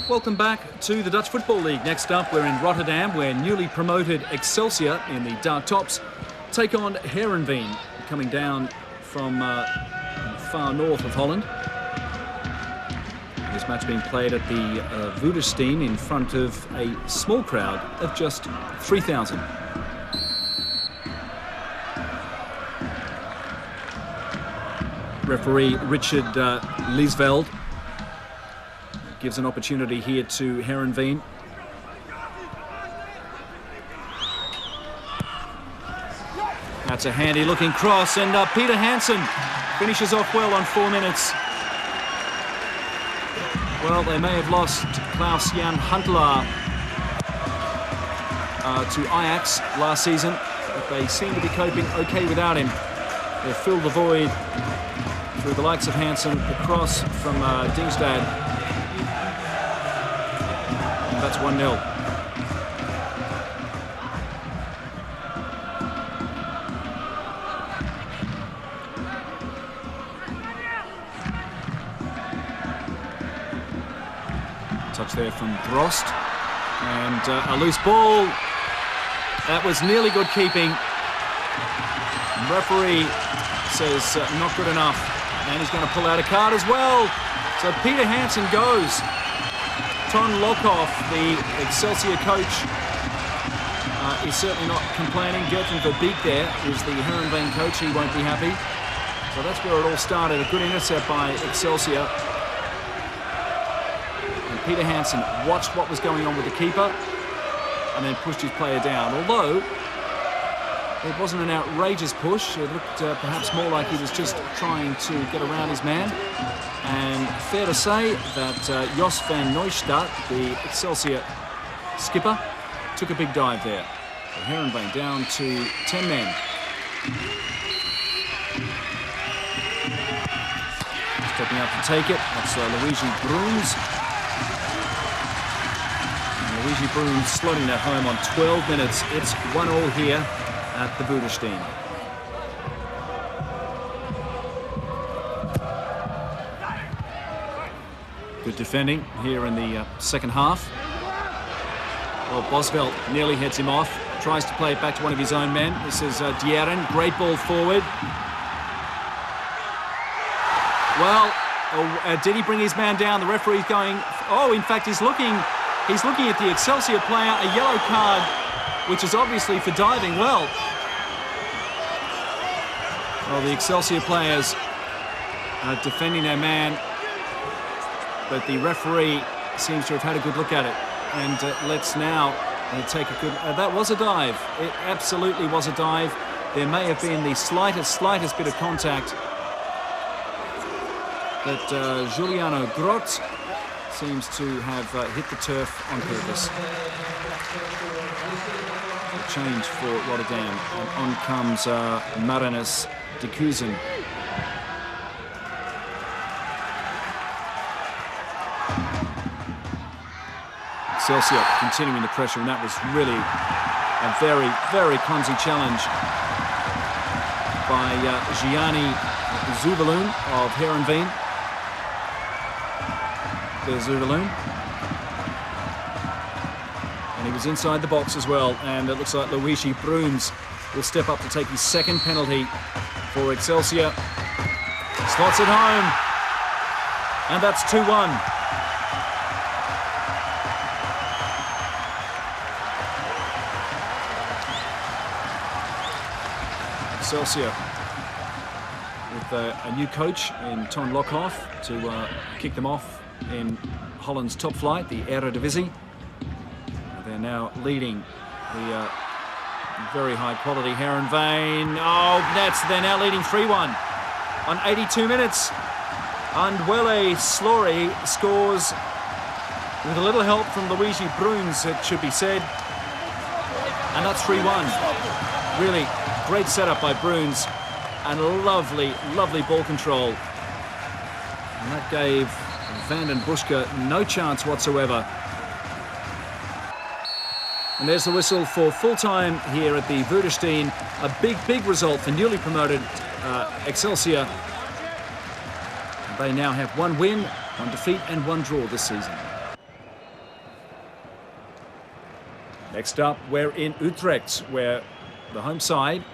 Welcome back to the Dutch Football League. Next up, we're in Rotterdam, where newly promoted Excelsior in the dark tops take on Heerenveen, coming down from far north of Holland. This match being played at the Woudenstein in front of a small crowd of just 3,000. Referee Richard Liesveld gives an opportunity here to Heerenveen. That's a handy-looking cross, and Peter Hansen finishes off well on 4 minutes. Well, they may have lost Klaus-Jan Huntelaar to Ajax last season, but they seem to be coping okay without him. They've filled the void through the likes of Hansen, the cross from Dingstad. And that's 1-0. Touch there from Drost, and a loose ball. That was nearly good keeping. Referee says not good enough, and he's going to pull out a card as well. So Peter Hansen goes. Ton Lokhoff, the Excelsior coach, is certainly not complaining. Gertjan Verbeek there is the Heerenveen coach. He won't be happy. So that's where it all started. A good intercept by Excelsior. Peter Hansen watched what was going on with the keeper and then pushed his player down. Although it wasn't an outrageous push, it looked perhaps more like he was just trying to get around his man. And fair to say that Jos van Neustadt, the Excelsior skipper, took a big dive there. So Heerenveen down to 10 men. Stepping up to take it, that's Luigi Bruns. Luigi Bruns slotting that home on 12 minutes. It's 1-1 here at the Woudenstein. Good defending here in the second half. Well, Bosvelt nearly heads him off. Tries to play it back to one of his own men. This is Dieren. Great ball forward. Well, did he bring his man down? The referee's going... Oh, in fact, he's looking at the Excelsior player, a yellow card, which is obviously for diving well. Well, the Excelsior players are defending their man, but the referee seems to have had a good look at it. And let's now take a good... that was a dive. It absolutely was a dive. There may have been the slightest bit of contact, but Juliano Grot seems to have hit the turf on purpose. A change for Rotterdam. And on comes Marinus de Kuzen. Excelsior continuing the pressure, and that was really a very, very clumsy challenge by Gianni Zuberloon of Heerenveen. There's Zuberloon. And he was inside the box as well, and it looks like Luigi Bruns will step up to take his second penalty for Excelsior. Slots it home, and that's 2-1. Excelsior with a new coach in Ton Lokhoff to kick them off in Holland's top flight, the Eredivisie. They're now leading the very high quality Heerenveen. Oh, they're now leading 3-1 on 82 minutes. And Wele Slory scores with a little help from Luigi Bruns, it should be said. And that's 3-1. Really great setup by Bruns and lovely, lovely ball control. And that gave Van den Buske no chance whatsoever. And there's the whistle for full-time here at the Woudenstein. A big result for newly promoted Excelsior. And they now have 1 win, 1 defeat and 1 draw this season. Next up, we're in Utrecht, where the home side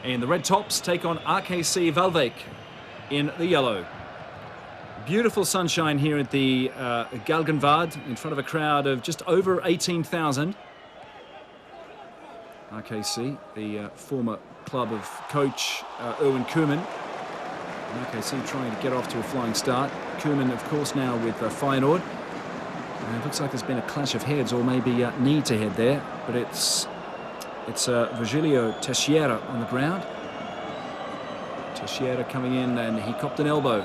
and the red tops take on RKC Waalwijk in the yellow. Beautiful sunshine here at the Galgenwaard in front of a crowd of just over 18,000. RKC, the former club of coach Erwin Koeman. And RKC trying to get off to a flying start. Koeman, of course, now with Feyenoord. It looks like there's been a clash of heads, or maybe knee to head there, but it's Virgilio Teixeira on the ground. Teixeira coming in, and he copped an elbow.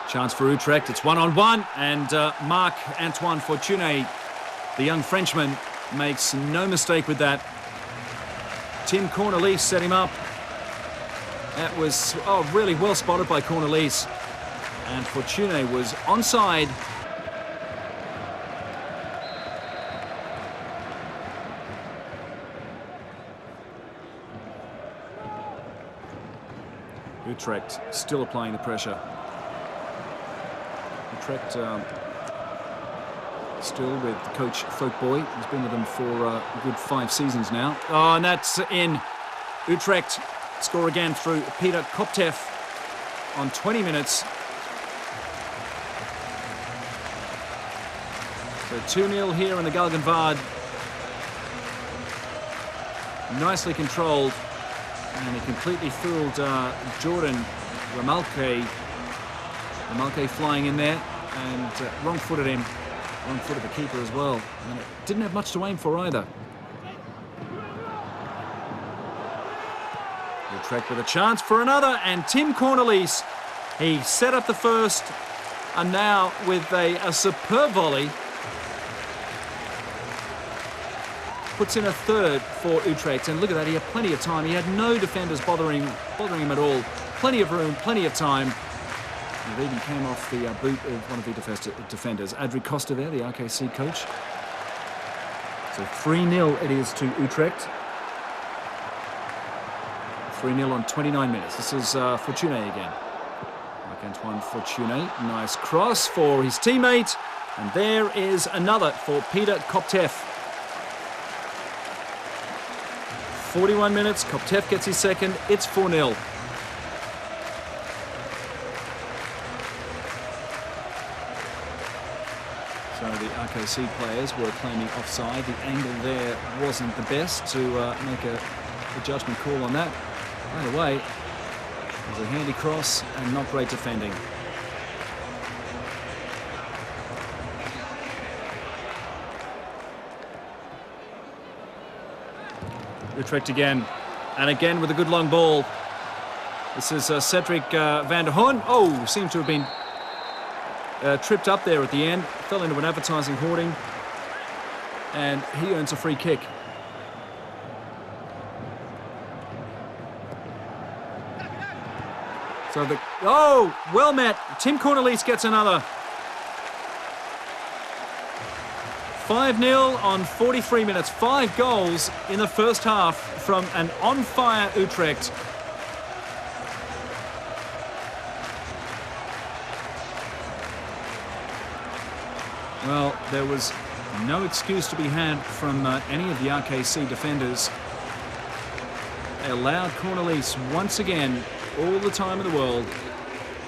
Chance for Utrecht. It's one-on-one, and Marc-Antoine Fortuné, the young Frenchman, makes no mistake with that. Tim Cornelis set him up. That was really well spotted by Cornelis, and Fortuné was onside. Utrecht still applying the pressure. Utrecht still with coach Folkboy. He's been with them for a good 5 seasons now. Oh, and that's in. Utrecht score again through Peter Koptev on 20 minutes. So 2-0 here in the Galgenwaard. Nicely controlled, and he completely fooled Jordan Ramalke. Ramalke flying in there, and wrong-footed him. Wrong-footed the keeper as well. And it didn't have much to aim for either. Utrecht with a chance for another, and Tim Cornelis, he set up the first, and now with a superb volley, puts in a third for Utrecht. And look at that, he had plenty of time. He had no defenders bothering him at all. Plenty of room, plenty of time. And it even came off the boot of one of the defenders. Adri Costa there, the RKC coach. So 3-0 it is to Utrecht. 3-0 on 29 minutes. This is Fortuné again. Marc-Antoine Fortuné. Nice cross for his teammate. And there is another for Peter Koptev. 41 minutes. Koptev gets his second. It's 4-0. So the RKC players were claiming offside. The angle there wasn't the best to make a judgment call on that. Either way, it was a handy cross and not great defending. Utrecht again, and again with a good long ball. This is Cedric van der Hoorn. Oh, seemed to have been tripped up there at the end, fell into an advertising hoarding, and he earns a free kick. So well met. Tim Cornelis gets another. 5-0 on 43 minutes. 5 goals in the first half from an on-fire Utrecht. Well, there was no excuse to be had from any of the RKC defenders. They allowed Cornelis once again all the time in the world,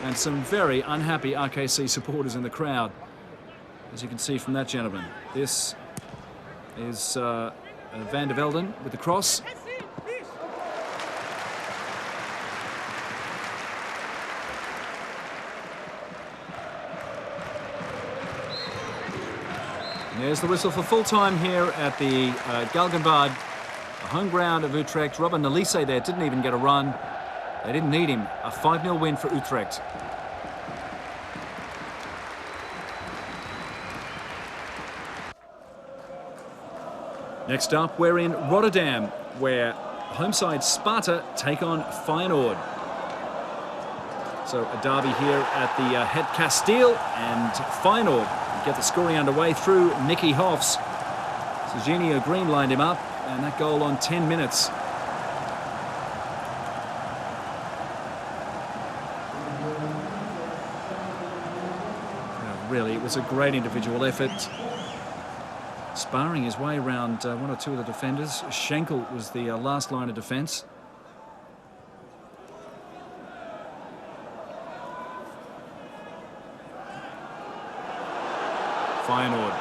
and some very unhappy RKC supporters in the crowd, as you can see from that gentleman. This is Van der Velden with the cross. And there's the whistle for full time here at the Galgenwaard, the home ground of Utrecht. Robin Nalise there didn't even get a run. They didn't need him. A 5-0 win for Utrecht. Next up, we're in Rotterdam, where home side Sparta take on Feyenoord. So a derby here at the Het Kasteel, and Feyenoord get the scoring underway through Nicky Hofs. Eugenio Green lined him up, and that goal on 10 minutes. Really, it was a great individual effort. Sparring his way around one or two of the defenders. Schenkel was the last line of defence. Feyenoord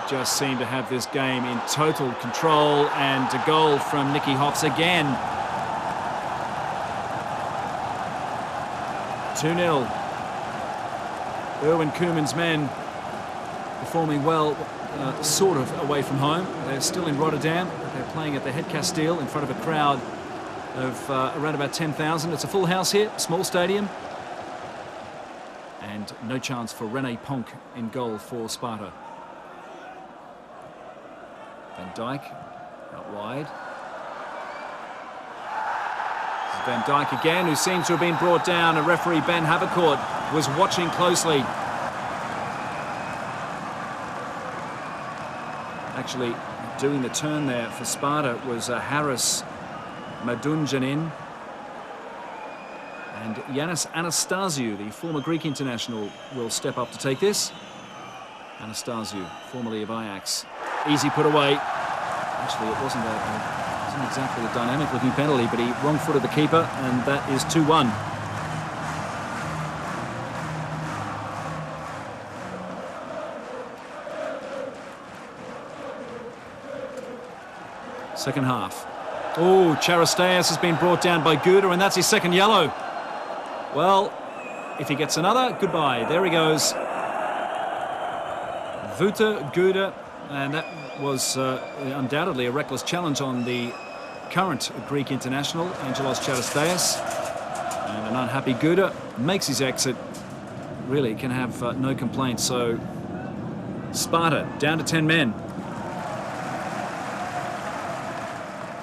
just seemed to have this game in total control, and a goal from Nicky Hofs again. 2-0. Erwin Koeman's men performing well, sort of away from home. They're still in Rotterdam. They're playing at the Het Kasteel in front of a crowd of around about 10,000. It's a full house here, small stadium. And no chance for René Ponk in goal for Sparta. Van Dijk out wide. This is Van Dijk again, who seems to have been brought down. And referee Ben Havercourt was watching closely. Actually doing the turn there for Sparta was Haris Madunjanin. And Yanis Anastasiou, the former Greek international, will step up to take this. Anastasiou, formerly of Ajax. Easy put away. Actually, it wasn't exactly a dynamic-looking penalty, but he wrong-footed the keeper, and that is 2-1. Second half. Oh, Charisteas has been brought down by Gouda, and that's his second yellow. Well, if he gets another, goodbye. There he goes. Wouter Gouda, and that was undoubtedly a reckless challenge on the current Greek international, Angelos Charisteas. And an unhappy Gouda makes his exit. Really can have no complaints. So Sparta down to 10 men.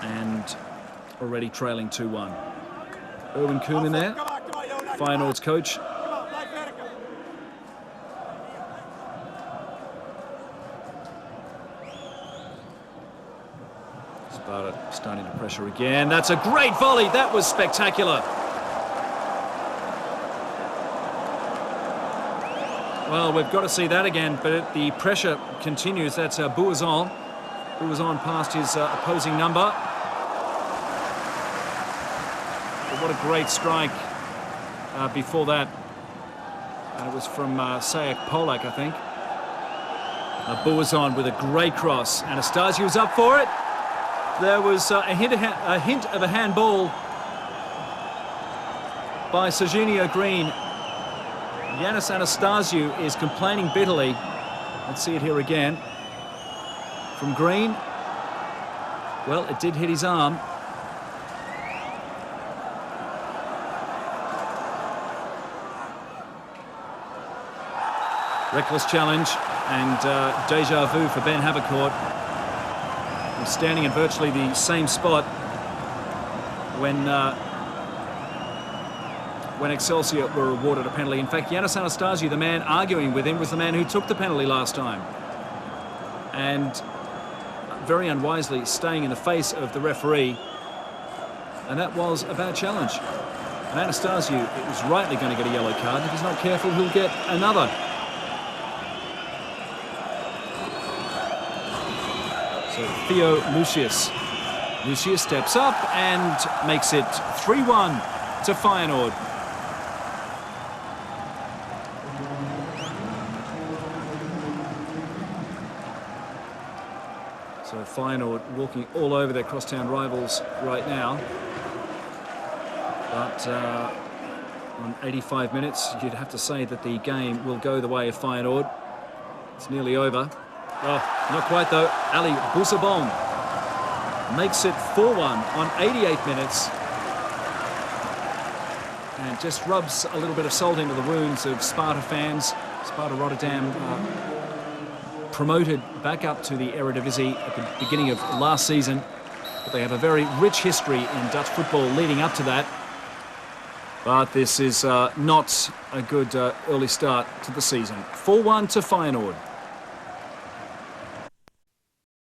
And already trailing 2-1. Erwin Koeman there, Feyenoord's coach. Sparta starting to pressure again. That's a great volley. That was spectacular. Well, we've got to see that again, but the pressure continues. That's Bouazon. Bouazon past his opposing number. But what a great strike before that. And it was from Sajak Polak, I think. Bouazon with a great cross. Anastasiou was up for it. There was a hint of a handball by Serginho Green. Yanis Anastasiou is complaining bitterly. Let's see it here again. From Green. Well, it did hit his arm. Reckless challenge and deja vu for Ben Havercourt. He was standing in virtually the same spot when Excelsior were awarded a penalty. In fact, Yanis Anastasiou, the man arguing with him, was the man who took the penalty last time. And very unwisely staying in the face of the referee. And that was a bad challenge. And Anastasiou is rightly going to get a yellow card. If he's not careful, he'll get another. So Theo Lucius. Lucius steps up and makes it 3-1 to Feyenoord. So Feyenoord walking all over their crosstown rivals right now. But on 85 minutes, you'd have to say that the game will go the way of Feyenoord. It's nearly over. Oh, not quite though. Ali Boussabon makes it 4-1 on 88 minutes. And just rubs a little bit of salt into the wounds of Sparta fans. Sparta Rotterdam promoted back up to the Eredivisie at the beginning of last season. But they have a very rich history in Dutch football leading up to that. But this is not a good early start to the season. 4-1 to Feyenoord.